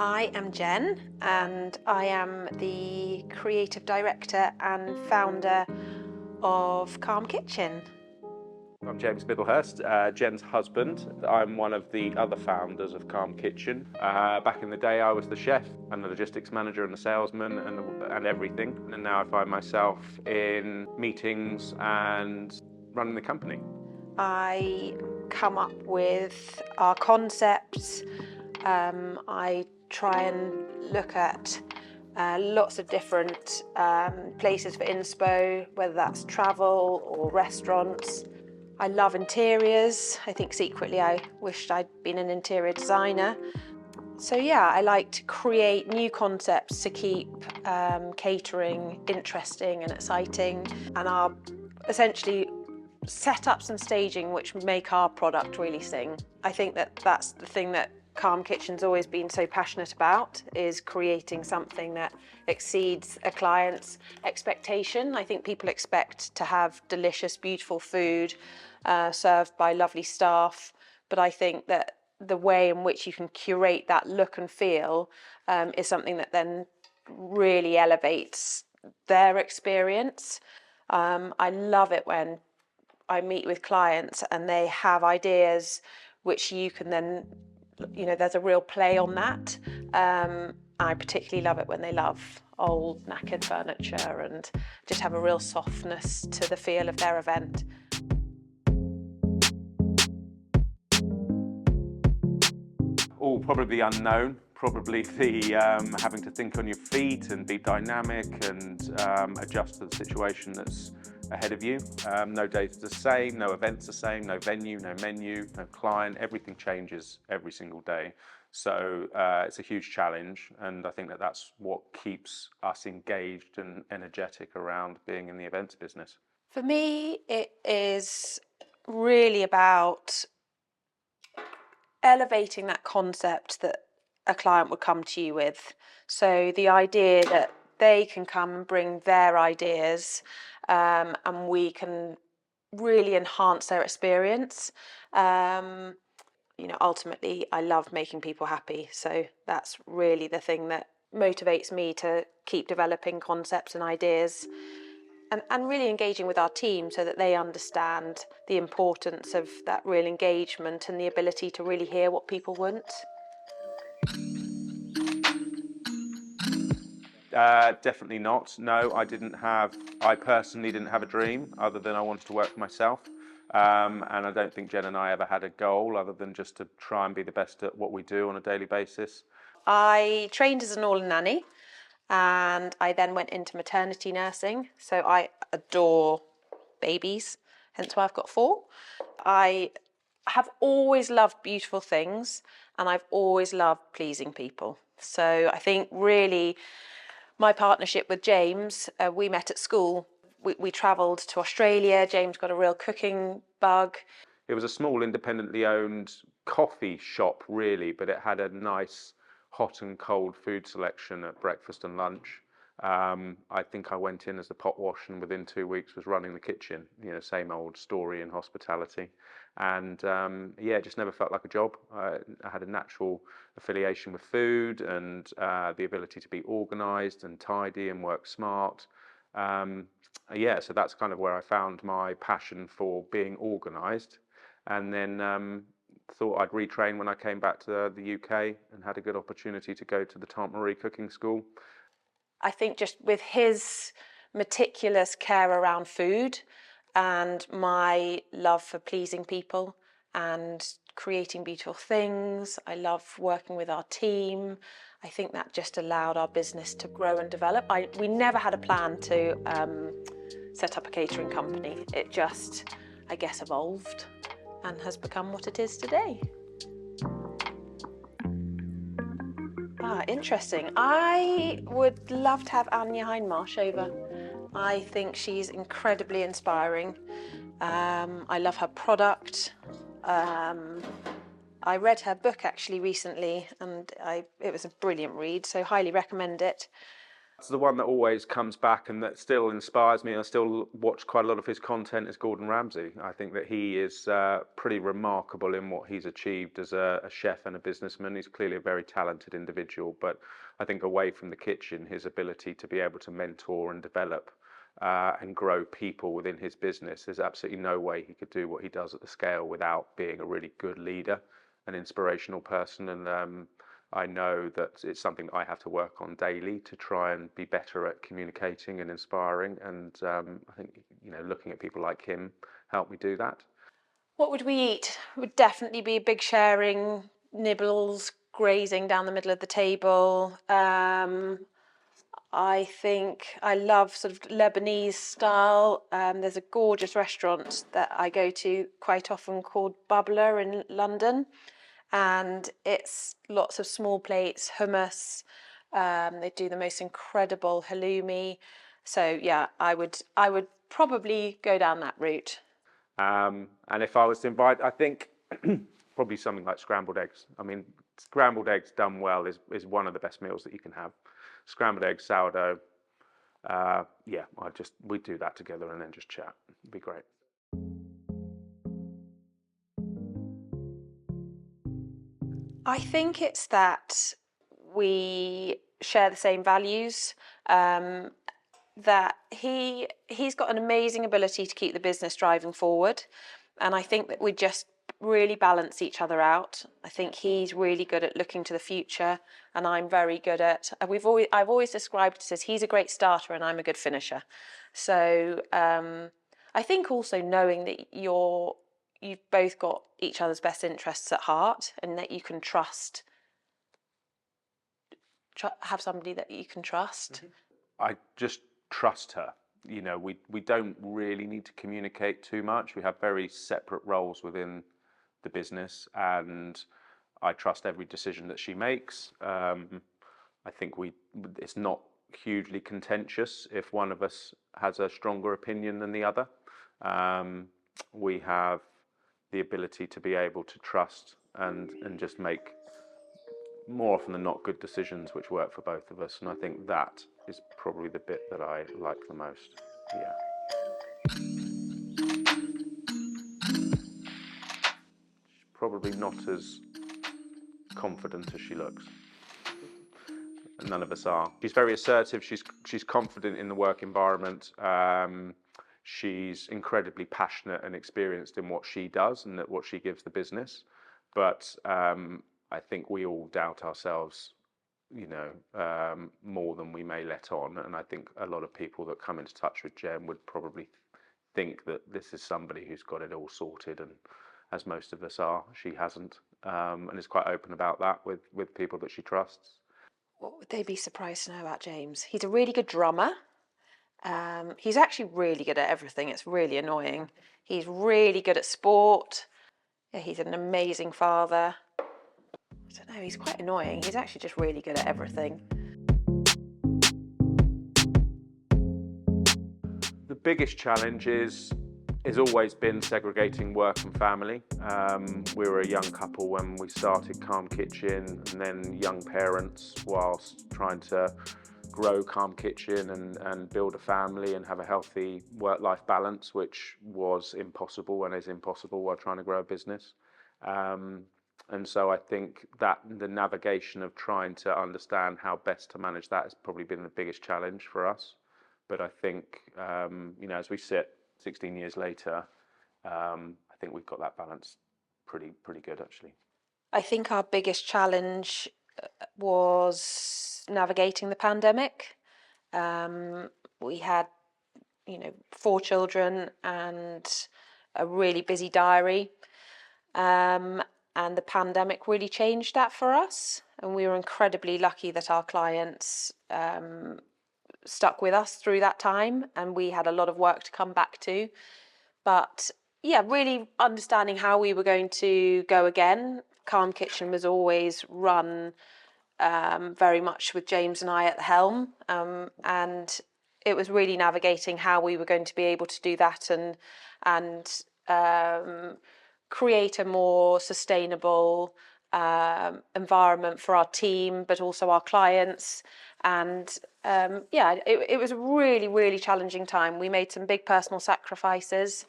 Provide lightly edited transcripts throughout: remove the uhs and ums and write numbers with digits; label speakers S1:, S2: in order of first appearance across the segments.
S1: I am Jen and I am the creative director and founder of Kalm Kitchen.
S2: I'm James Middlehurst, Jen's husband. I'm one of the other founders of Kalm Kitchen. Back in the day I was the chef and the logistics manager and the salesman and everything. And now I find myself in meetings and running the company.
S1: I come up with our concepts. I try and look at lots of different places for inspo, whether that's travel or restaurants. I love interiors. I think secretly I wished I'd been an interior designer. So yeah, I like to create new concepts to keep catering interesting and exciting, and our essentially setups and staging which make our product really sing. I think that that's the thing that Kalm Kitchen's always been so passionate about, is creating something that exceeds a client's expectation. I think people expect to have delicious, beautiful food served by lovely staff, but I think that the way in which you can curate that look and feel is something that then really elevates their experience. I love it when I meet with clients and they have ideas which you can then, there's a real play on that. I particularly love it when they love old knackered furniture and just have a real softness to the feel of their event.
S2: All probably unknown, probably the having to think on your feet and be dynamic and adjust to the situation that's ahead of you. No day's the same, no event's the same, no venue, no menu, no client, everything changes every single day. So it's a huge challenge, and I think that that's what keeps us engaged and energetic around being in the events business.
S1: For me, it is really about elevating that concept that a client would come to you with. So the idea that they can come and bring their ideas and we can really enhance their experience. Ultimately, I love making people happy. So that's really the thing that motivates me to keep developing concepts and ideas. And really engaging with our team so that they understand the importance of that real engagement and the ability to really hear what people want.
S2: Definitely not. No, I personally didn't have a dream other than I wanted to work for myself. And I don't think Jen and I ever had a goal other than just to try and be the best at what we do on a daily basis.
S1: I trained as an all nanny and I then went into maternity nursing. So I adore babies, hence why I've got 4. I have always loved beautiful things and I've always loved pleasing people. So I think really my partnership with James, we met at school. We travelled to Australia. James got a real cooking bug.
S2: It was a small independently owned coffee shop really, but it had a nice hot and cold food selection at breakfast and lunch. I think I went in as the pot wash and within 2 weeks was running the kitchen, same old story in hospitality. And it just never felt like a job. I had a natural affiliation with food and the ability to be organised and tidy and work smart. So that's kind of where I found my passion for being organised. And then thought I'd retrain when I came back to the UK and had a good opportunity to go to the Tante Marie cooking school.
S1: I think just with his meticulous care around food and my love for pleasing people and creating beautiful things, I love working with our team. I think that just allowed our business to grow and develop. We never had a plan to set up a catering company. It just, I guess, evolved and has become what it is today. Interesting. I would love to have Anya Hindmarsh over. I think she's incredibly inspiring. I love her product. I read her book actually recently and it was a brilliant read, so highly recommend it.
S2: It's the one that always comes back and that still inspires me. I still watch quite a lot of his content, is Gordon Ramsay. I think that he is pretty remarkable in what he's achieved as a chef and a businessman. He's clearly a very talented individual, but I think away from the kitchen, his ability to be able to mentor and develop and grow people within his business, there's absolutely no way he could do what he does at the scale without being a really good leader, an inspirational person. And I know that it's something I have to work on daily to try and be better at communicating and inspiring. And I think, looking at people like him helped me do that.
S1: What would we eat? It would definitely be big sharing, nibbles, grazing down the middle of the table. I think I love sort of Lebanese style. There's a gorgeous restaurant that I go to quite often called Bubbler in London. And it's lots of small plates, hummus. They do the most incredible halloumi. So yeah, I would probably go down that route.
S2: And if I was to invite, I think probably something like scrambled eggs. I mean, scrambled eggs done well is one of the best meals that you can have. Scrambled eggs, sourdough. Yeah, we do that together and then just chat. It'd be great.
S1: I think it's that we share the same values. That he's got an amazing ability to keep the business driving forward, and I think that we just really balance each other out. I think he's really good at looking to the future, and I'm very good at. I've always described it as he's a great starter and I'm a good finisher. So I think also knowing that you've both got each other's best interests at heart, and that you can have somebody that you can trust.
S2: I just trust her. We don't really need to communicate too much. We have very separate roles within the business, and I trust every decision that she makes. I think it's not hugely contentious if one of us has a stronger opinion than the other. We have the ability to be able to trust and just make, more often than not, good decisions which work for both of us. And I think that is probably the bit that I like the most. Yeah. She's probably not as confident as she looks. And none of us are. She's very assertive. She's confident in the work environment. She's incredibly passionate and experienced in what she does and what she gives the business. But I think we all doubt ourselves, more than we may let on. And I think a lot of people that come into touch with Jen would probably think that this is somebody who's got it all sorted, and as most of us are, she hasn't, and is quite open about that with people that she trusts.
S1: What would they be surprised to know about James? He's a really good drummer. He's actually really good at everything. It's really annoying. He's really good at sport. Yeah, he's an amazing father. I don't know, he's quite annoying. He's actually just really good at everything.
S2: The biggest challenge is always been segregating work and family. We were a young couple when we started Kalm Kitchen, and then young parents whilst trying to grow Kalm Kitchen and build a family and have a healthy work-life balance, which was impossible and is impossible while trying to grow a business. And so I think that the navigation of trying to understand how best to manage that has probably been the biggest challenge for us. But I think, as we sit 16 years later, I think we've got that balance pretty good, actually.
S1: I think our biggest challenge was navigating the pandemic. We had, 4 children and a really busy diary. And the pandemic really changed that for us. And we were incredibly lucky that our clients stuck with us through that time, and we had a lot of work to come back to. But yeah, really understanding how we were going to go again. Kalm Kitchen was always run very much with James and I at the helm, and it was really navigating how we were going to be able to do that and create a more sustainable environment for our team, but also our clients, And yeah, it was a really, really challenging time. We made some big personal sacrifices,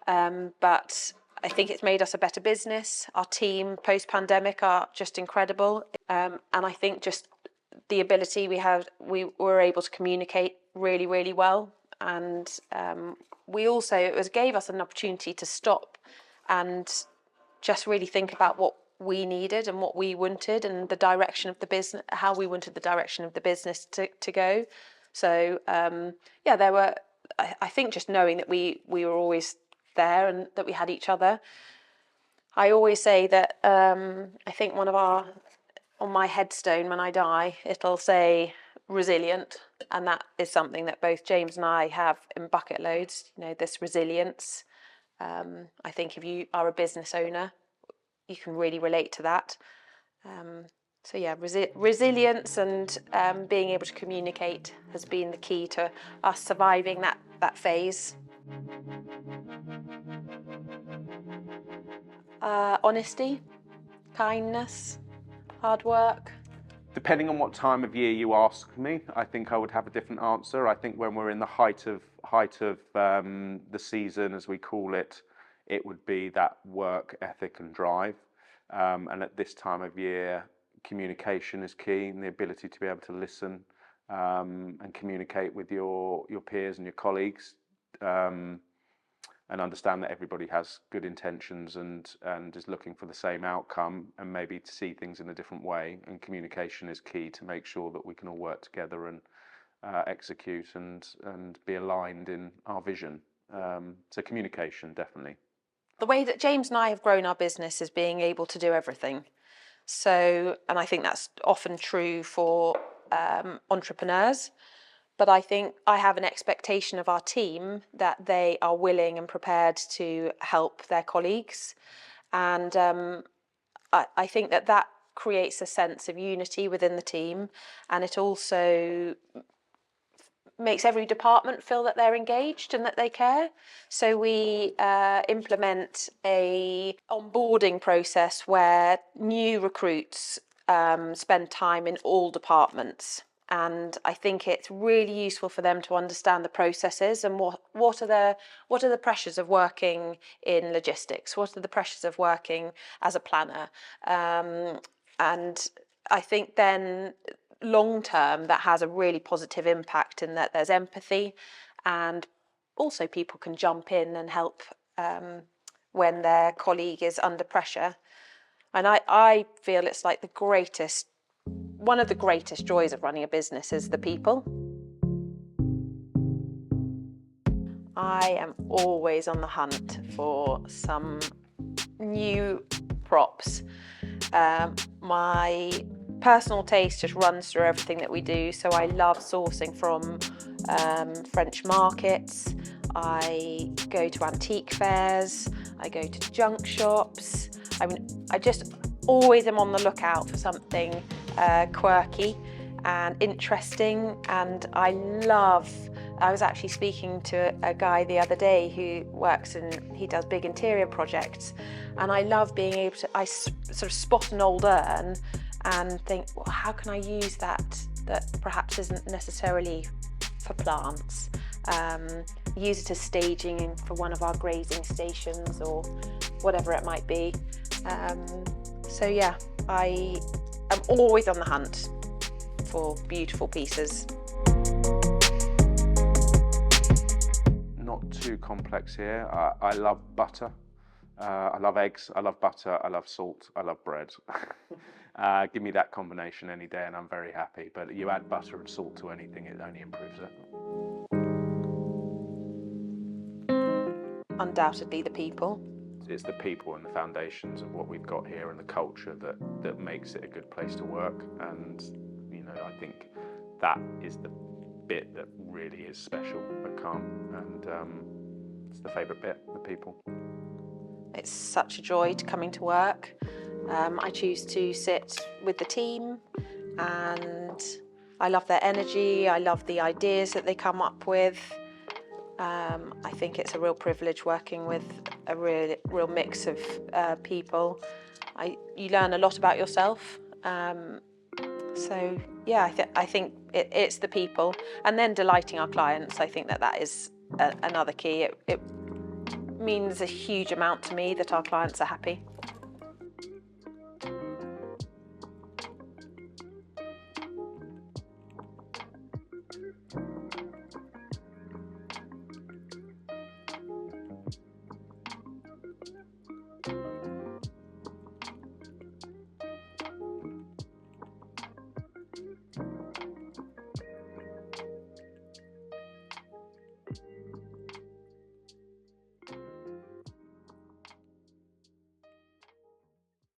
S1: but I think it's made us a better business. Our team post-pandemic are just incredible. And I think just the ability we were able to communicate really, really well. And it gave us an opportunity to stop and just really think about what we needed and what we wanted and the direction of the business, how we wanted the direction of the business to go. So yeah, I think just knowing that we were always there and that we had each other. I always say that I think on my headstone when I die, it'll say resilient, and that is something that both James and I have in bucket loads, this resilience. I think if you are a business owner, you can really relate to that. So yeah, resilience and being able to communicate has been the key to us surviving that phase. Honesty, kindness, hard work.
S2: Depending on what time of year you ask me, I think I would have a different answer. I think when we're in the height of the season, as we call it, it would be that work ethic and drive. And at this time of year, communication is key, and the ability to be able to listen and communicate with your peers and your colleagues, and understand that everybody has good intentions and is looking for the same outcome, and maybe to see things in a different way. And communication is key to make sure that we can all work together and execute and be aligned in our vision. So communication, definitely.
S1: The way that James and I have grown our business is being able to do everything. So, and I think that's often true for entrepreneurs. But I think I have an expectation of our team that they are willing and prepared to help their colleagues. And I think that creates a sense of unity within the team. And it also makes every department feel that they're engaged and that they care. So we implement a onboarding process where new recruits spend time in all departments. And I think it's really useful for them to understand the processes and what are the pressures of working in logistics, what are the pressures of working as a planner, and I think then long term that has a really positive impact in that there's empathy, and also people can jump in and help when their colleague is under pressure. And I feel it's like one of the greatest joys of running a business is the people. I am always on the hunt for some new props. My personal taste just runs through everything that we do, so I love sourcing from French markets. I go to antique fairs, I go to junk shops. I just always am on the lookout for something quirky and interesting, and I was actually speaking to a guy the other day who he does big interior projects, and I love being able to, I sort of spot an old urn and think, well, how can I use that perhaps isn't necessarily for plants? Use it as staging for one of our grazing stations or whatever it might be. So yeah, I am always on the hunt for beautiful pieces.
S2: Not too complex here. I love butter. I love eggs. I love butter. I love salt. I love bread. Give me that combination any day and I'm very happy. But you add butter and salt to anything, it only improves it.
S1: Undoubtedly the people.
S2: It's the people and the foundations of what we've got here and the culture that makes it a good place to work. And, I think that is the bit that really is special at Kalm. And it's the favourite bit, the people.
S1: It's such a joy to coming to work. I choose to sit with the team and I love their energy. I love the ideas that they come up with. I think it's a real privilege working with a real mix of people. You learn a lot about yourself. So yeah, I think it's the people, and then delighting our clients. I think that is another key. It means a huge amount to me that our clients are happy.